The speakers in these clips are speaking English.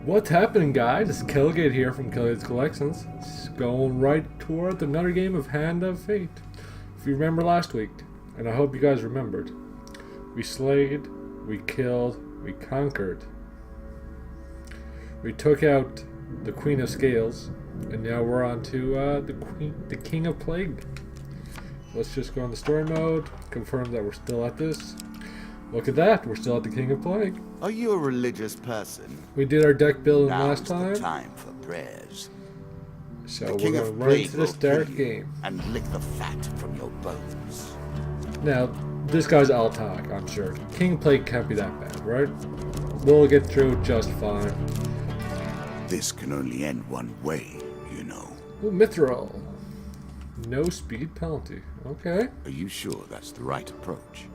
What's happening, guys? It's Kelgate here from KelgatesKollections. It's going right toward another game of Hand of Fate. If you remember last week, and I hope you guys remembered, we slayed, we killed, we conquered. We took out the Queen of Scales, and now we're on to the King of Plague. Let's just go on the story mode, confirm that we're still at this. Look at that, we're still at the King of Plague. Are you a religious person? We did our deck building Now's last time. the time for prayers. So The we're King going of right Plague into this will kill dark you game. and lick the fat from your bones. Now, this guy's all talk, I'm sure. King of Plague can't be that bad, right? We'll get through it just fine. This can only end one way, you know. Ooh, Mithril. No speed penalty. Okay. Are you sure that's the right approach?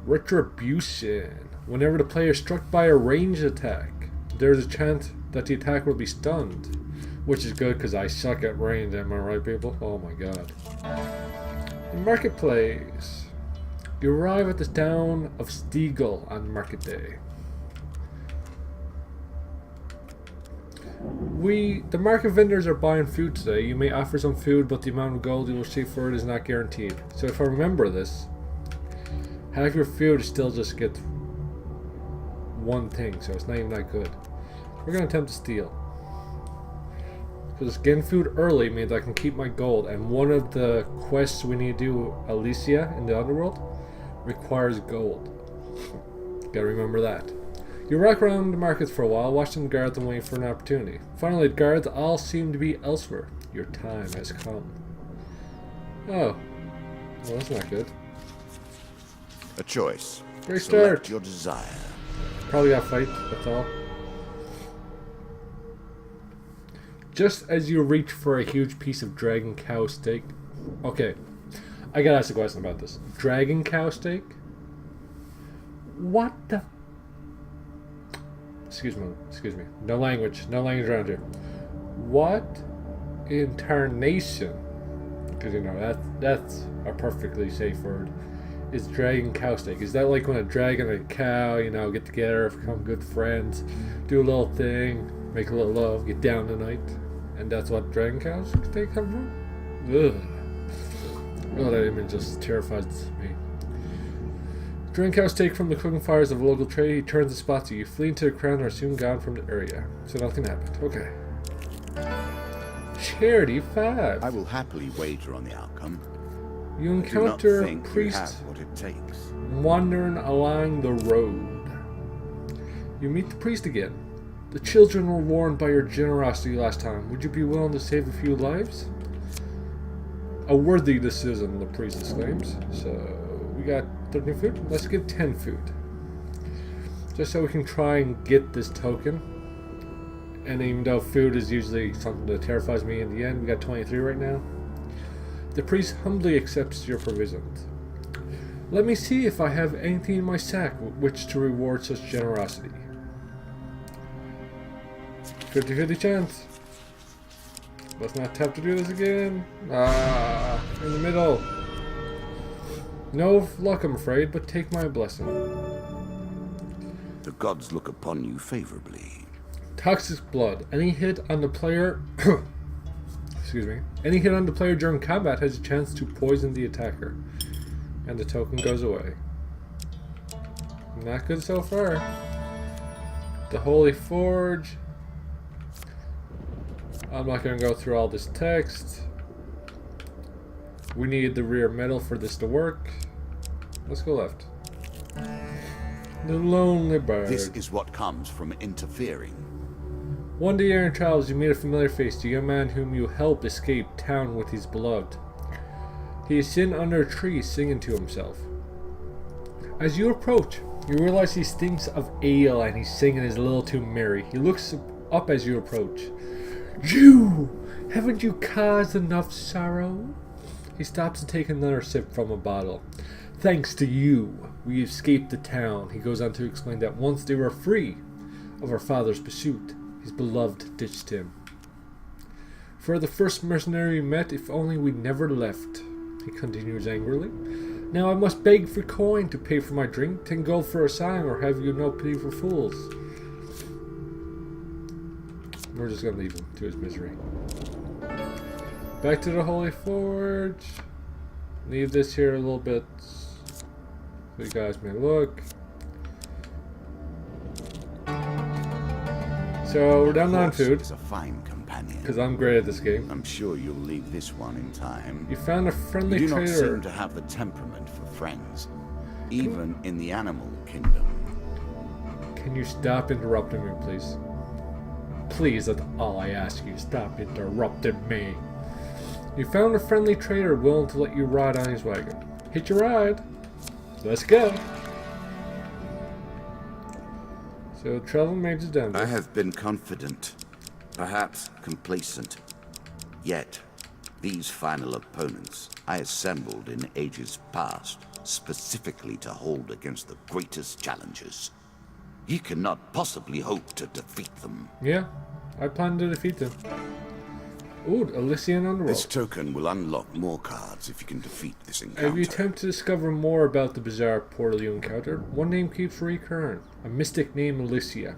Retribution. Whenever the player is struck by a ranged attack, there's a chance that the attack will be stunned. Which is good because I suck at range, am I right, people? Oh my god. The marketplace. You arrive at the town of Stiegel on market day. The market vendors are buying food today. You may offer some food, but the amount of gold you will receive for it is not guaranteed. So if I remember this, half your food still just gets one thing, so it's not even that good. We're going to attempt to steal. Because getting food early means I can keep my gold, and one of the quests we need to do, Alicia, in the Underworld, requires gold. Gotta remember that. You walk around the markets for a while, watching the guards and waiting for an opportunity. Finally, the guards all seem to be elsewhere. Your time has come. Oh. Well, that's not good. A choice. Great Select start. your desire. Probably got fight, that's all. Just as you reach for a huge piece of dragon cow steak. Okay, I gotta ask a question about this. Dragon cow steak? What the? Excuse me. No language around here. What in tarnation? Because you know that's a perfectly safe word. Is dragon cow steak? Is that like when a dragon and a cow, you know, get together, become good friends, do a little thing, make a little love, get down tonight, and that's what dragon cow steak come from? Ugh. Oh, that image just terrifies me. Dragon cow steak from the cooking fires of a local trade. He turns and spots you. You flee into the crowd and are soon gone from the area. So nothing happened. Okay. Charity 5. I will happily wager on the outcome. You I do not encounter a think you priest have what it takes. wandering along the road. You meet the priest again. The children were warned by your generosity last time. Would you be willing to save a few lives? A worthy decision, the priest exclaims. So, we got 13 food. Let's get 10 food. Just so we can try and get this token. And even though food is usually something that terrifies me in the end, we got 23 right now. The priest humbly accepts your provisions. Let me see if I have anything in my sack with which to reward such generosity. 50-50 chance. Let's not have to do this again. Ah, in the middle. No luck, I'm afraid, but take my blessing. The gods look upon you favorably. Toxic blood. Any hit on the player excuse me. Any hit on the player during combat has a chance to poison the attacker. And the token goes away. Not good so far. The Holy Forge. I'm not going to go through all this text. We need the rear metal for this to work. Let's go left. The Lonely Bird. This is what comes from interfering. One day in travels, you meet a familiar face, the young man whom you help escape town with his beloved. He is sitting under a tree singing to himself. As you approach, you realize he stinks of ale and his singing is a little too merry. He looks up as you approach. You! Haven't you caused enough sorrow? He stops to take another sip from a bottle. Thanks to you, we escaped the town. He goes on to explain that once they were free of our father's pursuit, his beloved ditched him. For the first mercenary we met, if only we never left, he continues angrily. Now I must beg for coin to pay for my drink, 10 gold for a song, or have you no pity for fools? We're just gonna leave him to his misery. Back to the Holy Forge. Leave this here a little bit so you guys may look. So we're down on food. Is a fine companion. Because I'm great at this game. I'm sure you'll leave this one in time. You found a friendly You do not trader. seem to have the temperament for friends, even in the animal kingdom. Can you stop interrupting me, please? Please, that's all I ask you. Stop interrupting me. You found a friendly trader willing to let you ride on his wagon. Hit your ride. Let's go. So, travel mage is done. I have been confident, perhaps complacent. Yet, these final opponents I assembled in ages past, specifically to hold against the greatest challenges. You cannot possibly hope to defeat them. Yeah, I plan to defeat them. Ooh, Alicia and Underworld. This token will unlock more cards if you can defeat this encounter. As you attempt to discover more about the bizarre portal you encountered, one name keeps recurring. A mystic named Alicia.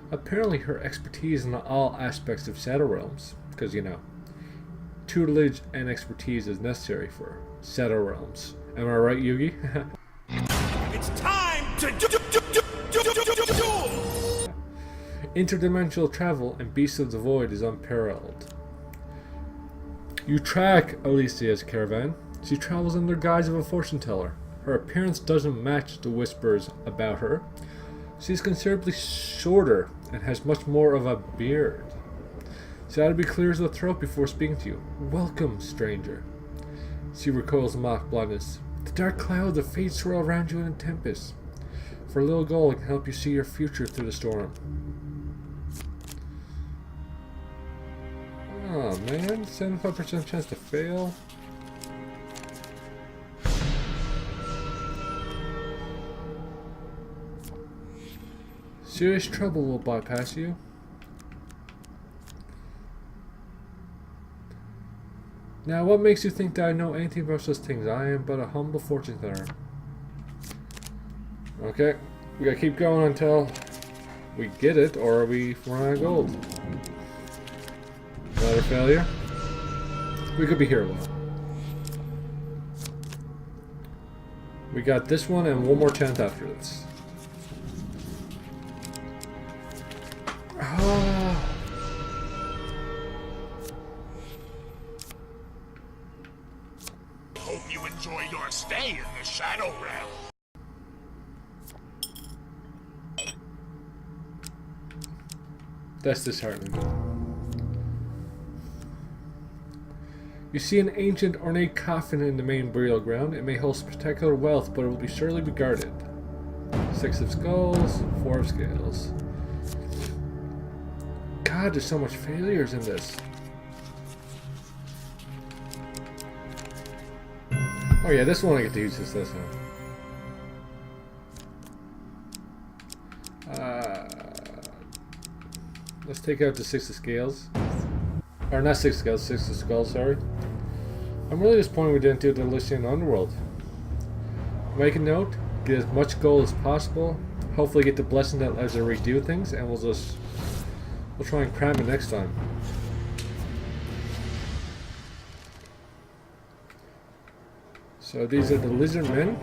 Apparently her expertise in all aspects of Shadow Realms. Because, you know, tutelage and expertise is necessary for Shadow Realms. Am I right, Yugi? It's time to do. Interdimensional travel and Beasts of the Void is unparalleled. You track Alicia's caravan. She travels under the guise of a fortune teller. Her appearance doesn't match the whispers about her. She's considerably shorter and has much more of a beard. She ought to be clear as a throat before speaking to you. Welcome, stranger. She recoils in mock blindness. The dark clouds of fate swirl around you in a tempest. For a little gold, it can help you see your future through the storm. Oh man, 75% chance to fail. Serious trouble will bypass you. Now, what makes you think that I know anything about such things? I am but a humble fortune teller. Okay, we gotta keep going until we get it, or we run out of gold. Another failure. We could be here a while. We got this one and one more chance after this. Hope you enjoy your stay in the Shadow Realm. That's disheartening. You see an ancient ornate coffin in the main burial ground. It may hold spectacular wealth, but it will be surely be guarded. 6 of skulls, 4 of scales. God, there's so much failures in this. Oh yeah, this one I get to use this time. Let's take out the 6 of scales. Or not 6 of scales, 6 of skulls, sorry. I'm really disappointed we didn't do the Alicia in Underworld. Make a note, get as much gold as possible. Hopefully get the blessing that lets her redo things, and we'll try and cram it next time. So these are the lizard men.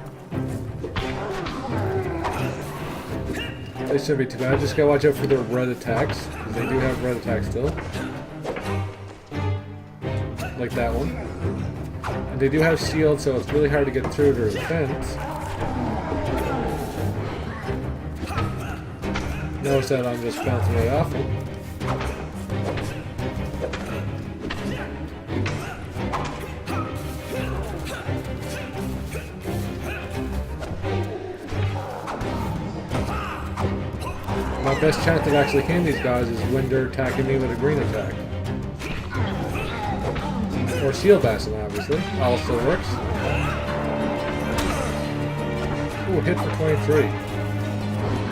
They shouldn't be too bad. Just gotta watch out for their red attacks, because they do have red attacks still. Like that one. And they do have shields, so it's really hard to get through their defense. Notice that I'm just bouncing right off them. My best chance of actually hitting these guys is when they're attacking me with a green attack. Or shield bashing, obviously. Also works. Ooh, hit for 23.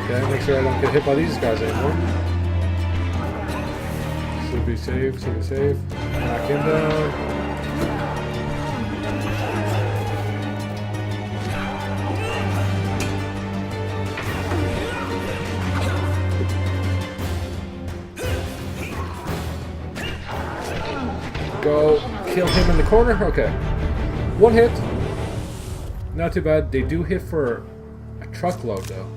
Okay, make sure I don't get hit by these guys anymore. Should be safe, should be safe. Knock him down. Go kill him in the corner. Okay. One hit. Not too bad. They do hit for a truckload though.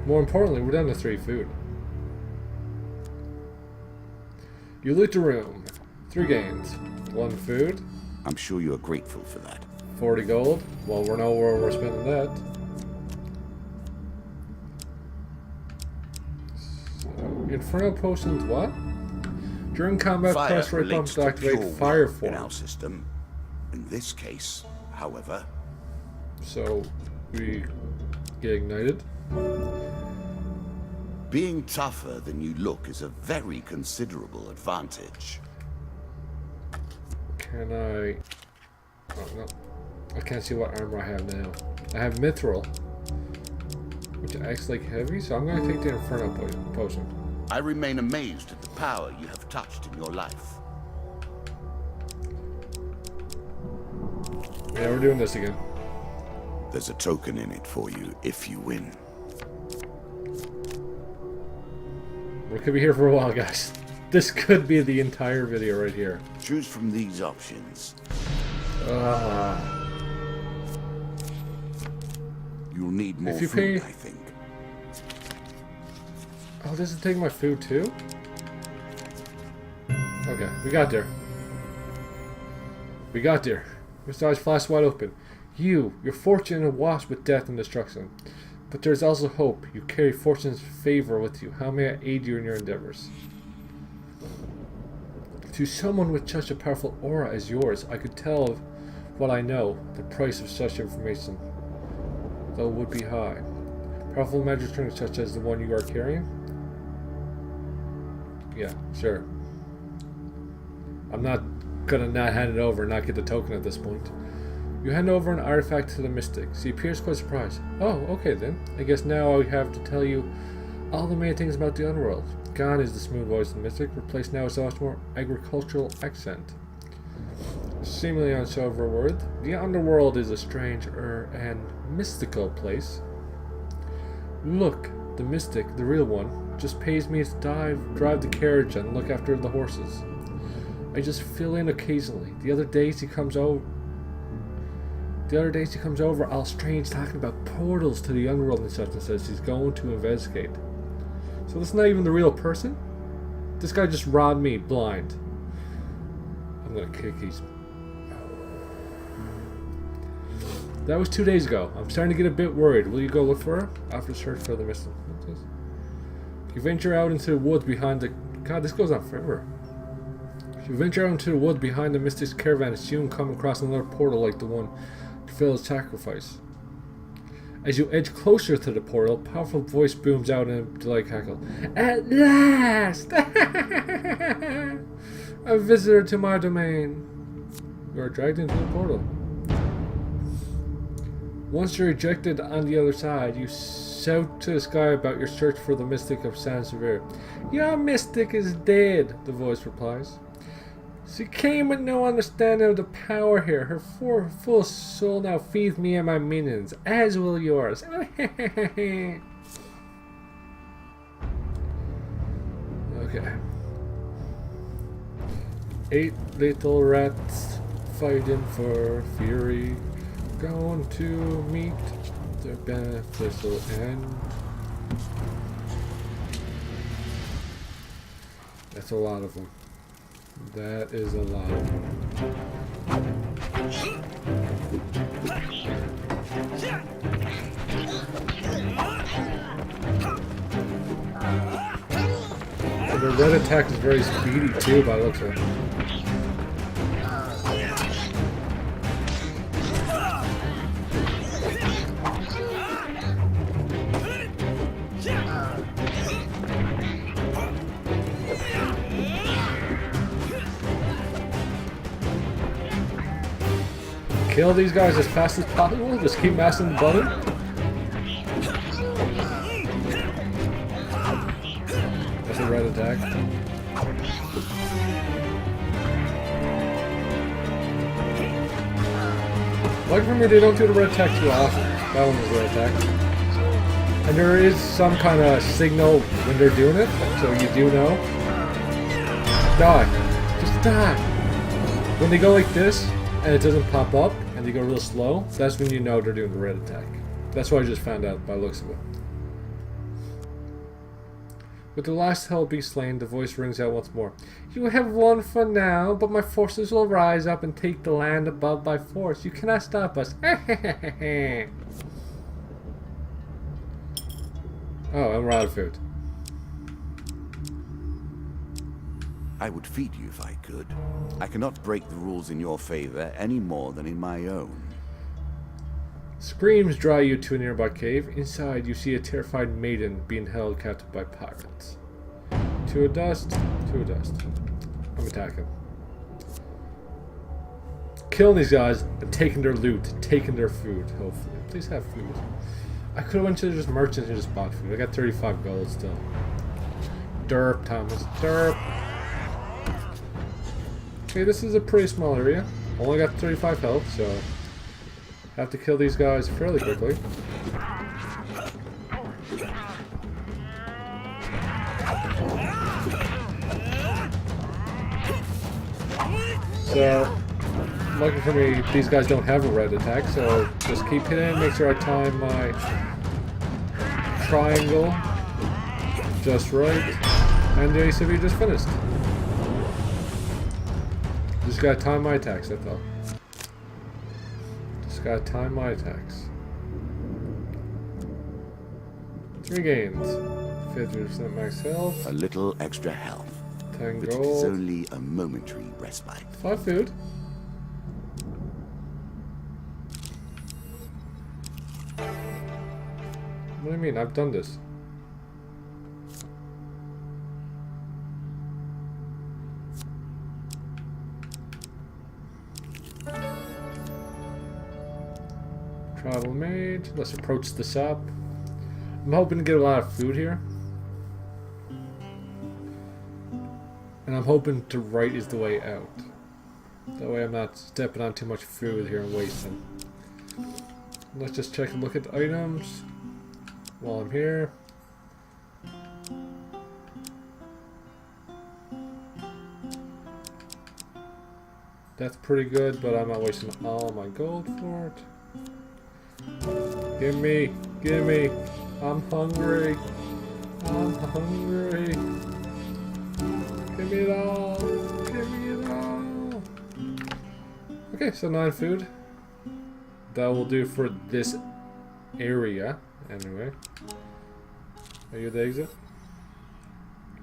More importantly, we're down to 3 food. You loot the room. 3 gains. 1 food. I'm sure you're grateful for that. 40 gold. Well, we know where we're spending that. So, Inferno potions what? During combat, press right bump to activate fire form. In our system. In this case, however. So, we get ignited. Being tougher than you look is a very considerable advantage. Can I... Oh, no. I can't see what armor I have now. I have Mithril, which acts like heavy, so I'm going to take the Inferno potion. I remain amazed at the power you have touched in your life. Yeah, we're doing this again. There's a token in it for you if you win. We could be here for a while, guys. This could be the entire video right here. Choose from these options. You'll need more food, I think. Oh, this is taking my food too? Okay, we got there. We got there. Mr. Eyes flashed wide open. You're fortune awash with death and destruction. But there's also hope. You carry fortune's favor with you. How may I aid you in your endeavors? To someone with such a powerful aura as yours, I could tell of what I know. The price of such information, though, would be high. Powerful magic strings such as the one you are carrying? Yeah, sure. I'm not gonna not hand it over and not get the token at this point. You hand over an artifact to the mystic. She appears quite surprised. Oh, okay then. I guess now I have to tell you all the main things about the Underworld. Gone is the smooth voice of the mystic, replaced now with a much more agricultural accent. Seemingly unshowever word, the Underworld is a strange and mystical place. Look, the mystic, the real one, just pays me to drive the carriage and look after the horses. I just fill in occasionally. The other days he comes over, all strange, talking about portals to the Underworld and such, and says he's going to investigate. So this is not even the real person? This guy just robbed me blind. I'm gonna kick his... That was 2 days ago. I'm starting to get a bit worried. Will you go look for her? After search for the mystic. You venture out into the woods behind the... God, this goes on forever. You venture out into the wood behind the mystic's caravan and soon come across another portal like the one to fill his sacrifice. As you edge closer to the portal, a powerful voice booms out in a delight cackle. At last! A visitor to my domain. You are dragged into the portal. Once you're ejected on the other side, you shout to the sky about your search for the mystic of San Severe. Your mystic is dead, the voice replies. She came with no understanding of the power here. Her full soul now feeds me and my minions, as will yours. Okay. 8 little rats fighting for fury, going to meet their beneficial end. That's a lot of them. That is a lot of them. And the red attack is very speedy too, by the looks of it. Kill these guys as fast as possible. Just keep mashing the button. That's a red attack. Like for me, they don't do the red attack too often. That one was red attack. And there is some kind of signal when they're doing it, so you do know. Die. Just die. When they go like this, and it doesn't pop up, and they go real slow, that's when you know they're doing the red attack. That's what I just found out by the looks of it. With the last hell being slain, the voice rings out once more. You have won for now, but my forces will rise up and take the land above by force. You cannot stop us. Oh, I'm out of food. I would feed you if I could. I cannot break the rules in your favor any more than in my own. Screams draw you to a nearby cave. Inside, you see a terrified maiden being held captive by pirates. To a dust, to a dust. I'm attacking. Killing these guys and taking their loot, taking their food, hopefully. Please have food. I could have went to just merchants and just bought food. I got 35 gold still. Derp, Thomas. Derp. Okay, this is a pretty small area. Only got 35 health, so have to kill these guys fairly quickly. So, lucky for me, these guys don't have a red attack, so just keep hitting, make sure I time my triangle just right, and the ACV just finished. Just gotta time my attacks, that's all. Just gotta time my attacks. 3 gains. 50% max health. A little extra health. 10 But it is gold. only a momentary respite. 5 food. What do you mean? I've done this. Travel made. Let's approach the sap. I'm hoping to get a lot of food here. And I'm hoping to right is the way out. That way I'm not stepping on too much food here and wasting. Let's just check and look at the items while I'm here. That's pretty good, but I'm not wasting all my gold for it. Give me, I'm hungry, give me it all, give me it all. Okay, so 9 food. That will do for this area, anyway. Are you at the exit?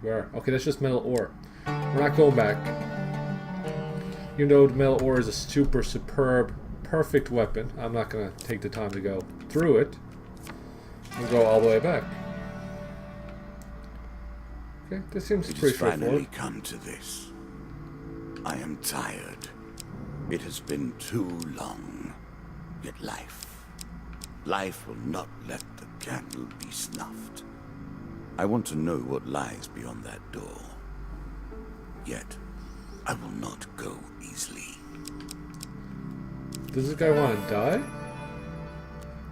Where? Okay, that's just metal ore. We're not going back. You know, metal ore is a super superb, perfect weapon. I'm not gonna take the time to go through it and go all the way back. Okay, this seems It pretty has finally straightforward. come to this. I am tired. It has been too long. Yet life will not let the candle be snuffed. I want to know what lies beyond that door. Yet, I will not go easily. Does this guy want to die?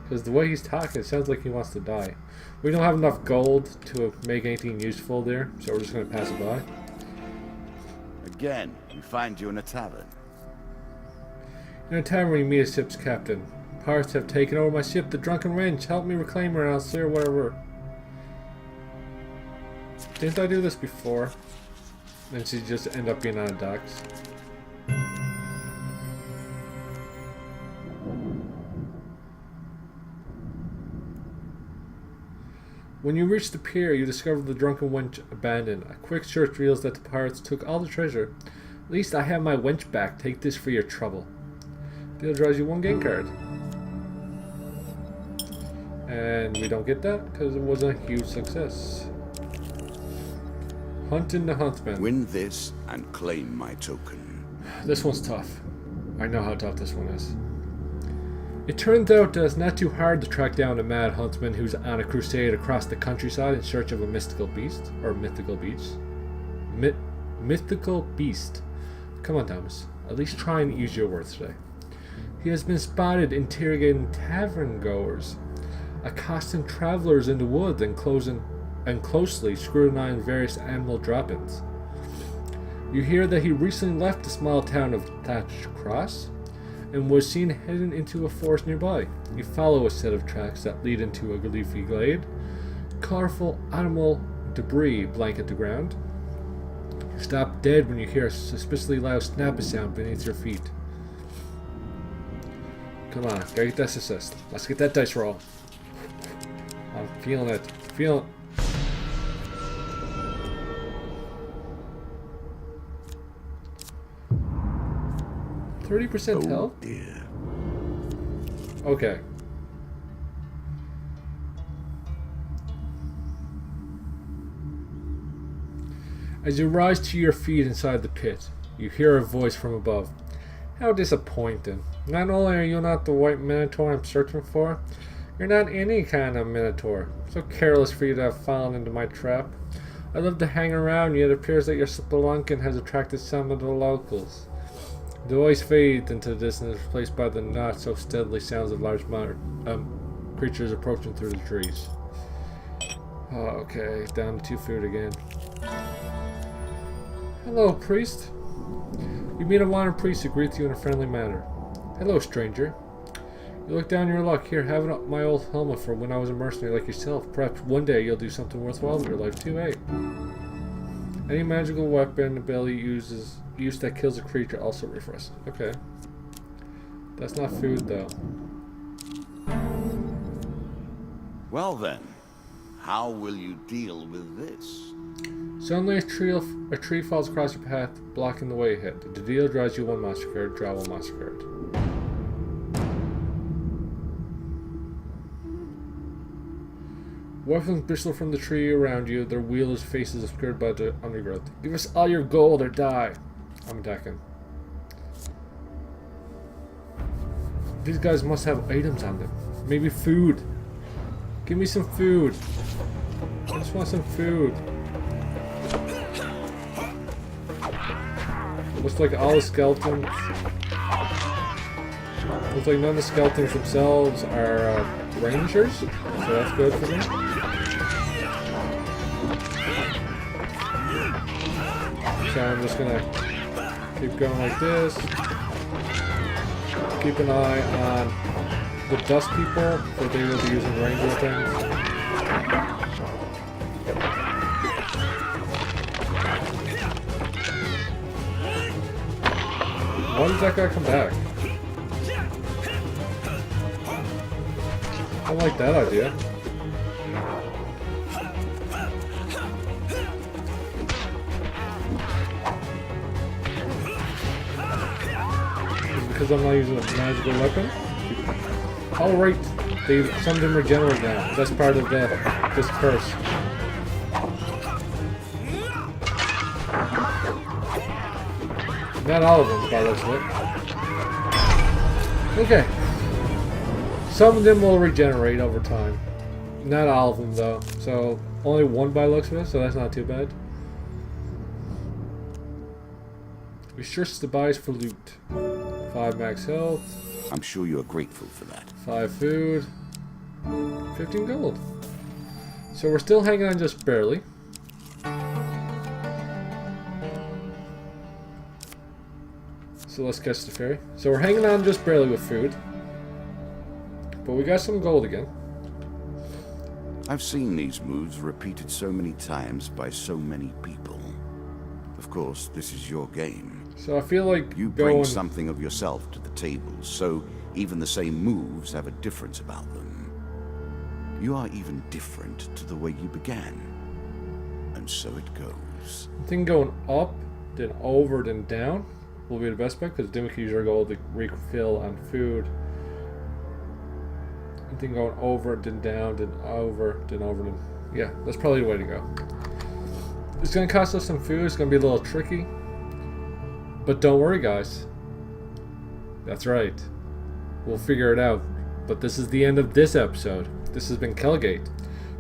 Because the way he's talking, it sounds like he wants to die. We don't have enough gold to make anything useful there, so we're just going to pass it by. Again, we find you in a tavern. In a tavern, we meet a ship's captain. Pirates have taken over my ship, the Drunken Wrench. Help me reclaim her and I'll see her wherever. Didn't I do this before? And she just end up being on docks. When you reach the pier, you discover the Drunken Wench abandoned. A quick search reveals that the pirates took all the treasure. At least I have my wench back. Take this for your trouble. Deal draws you 1 game card. And we don't get that because it was a huge success. Hunting the Huntsman. Win this and claim my token. This one's tough. I know how tough this one is. It turns out that it's not too hard to track down a mad huntsman who's on a crusade across the countryside in search of a mystical beast. Or mythical beast. Mythical beast. Come on, Thomas. At least try and use your words today. He has been spotted interrogating tavern goers, accosting travelers in the woods and closely scrutinizing various animal drop-ins. You hear that he recently left the small town of Thatched Cross and was seen heading into a forest nearby. You follow a set of tracks that lead into a leafy glade. Colorful animal debris blanket the ground. You stop dead when you hear a suspiciously loud snapping sound beneath your feet. Come on, gotta get this assist. Let's get that dice roll. I'm feeling it. Feeling it. 30% health? Dear. Okay. As you rise to your feet inside the pit, you hear a voice from above. How disappointing. Not only are you not the white minotaur I'm searching for, you're not any kind of minotaur. So careless for you to have fallen into my trap. I love to hang around, yet it appears that your spelunking has attracted some of the locals. The voice fades into the distance, replaced by the not so steadily sounds of large creatures approaching through the trees. Oh, okay, down to 2 food again. Hello, priest. You meet a modern priest who greets you in a friendly manner. Hello, stranger. You look down your luck. Here, have my old helmet for when I was a mercenary like yourself. Perhaps one day you'll do something worthwhile with your life too, eh? Any magical weapon ability use that kills a creature also refresh. Okay. That's not food though. Well then, how will you deal with this? Suddenly a tree falls across your path, blocking the way ahead. The deal draws you 1 monster card, draw 1 monster card. Weapons bristle from the tree around you, their wheelers' faces obscured by the undergrowth. Give us all your gold or die. I'm attacking. These guys must have items on them. Maybe food. Give me some food. I just want some food. Looks like all the skeletons. Looks like none of the skeletons themselves are rangers, so that's good for me. So I'm just gonna keep going like this. Keep an eye on the dust people, so they will be using range weapons. Why did that guy come back? I don't like that idea. Because I'm not using a magical weapon? Oh right, some of them regenerate now. That's part of this curse. Not all of them, by the looks of it. Okay. Some of them will regenerate over time. Not all of them though. So only 1 by the looks of it, so that's not too bad. Research the buys for loot. 5 max health. I'm sure you're grateful for that. 5 food. 15 gold. So we're still hanging on just barely. So let's catch the ferry. So we're hanging on just barely with food. But we got some gold again. I've seen these moves repeated so many times by so many people. Of course, this is your game. So I feel like You bring something of yourself to the table, so even the same moves have a difference about them. You are even different to the way you began. And so it goes. I think going up, then over, then down will be the best bet, because then we can use our gold to refill on food. I think going over, then down, then over, then over, then... Yeah, that's probably the way to go. It's going to cost us some food. It's going to be a little tricky. But don't worry, guys. That's right. We'll figure it out. But this is the end of this episode. This has been Kelgate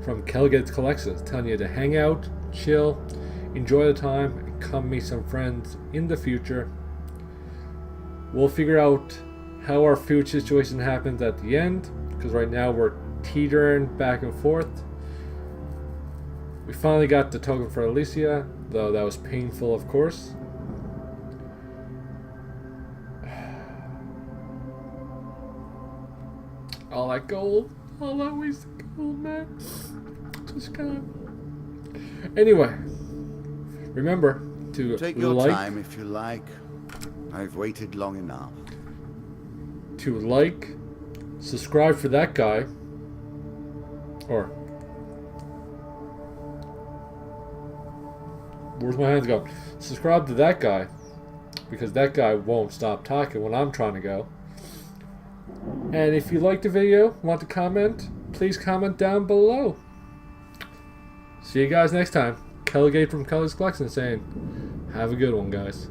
from KelgatesKollections, telling you to hang out, chill, enjoy the time, and come meet some friends in the future. We'll figure out how our food situation happens at the end, because right now we're teetering back and forth. We finally got the token for Alicia, though that was painful, of course. that gold. All that wasted gold, man. Just kind of. Anyway, remember to Take your like, time if you like. I've waited long enough. subscribe for that guy, or where's my hands going? Subscribe to that guy, because that guy won't stop talking when I'm trying to go. And if you liked the video, want to comment, please comment down below. See you guys next time. Kelgate from KelgatesKollections saying, have a good one, guys.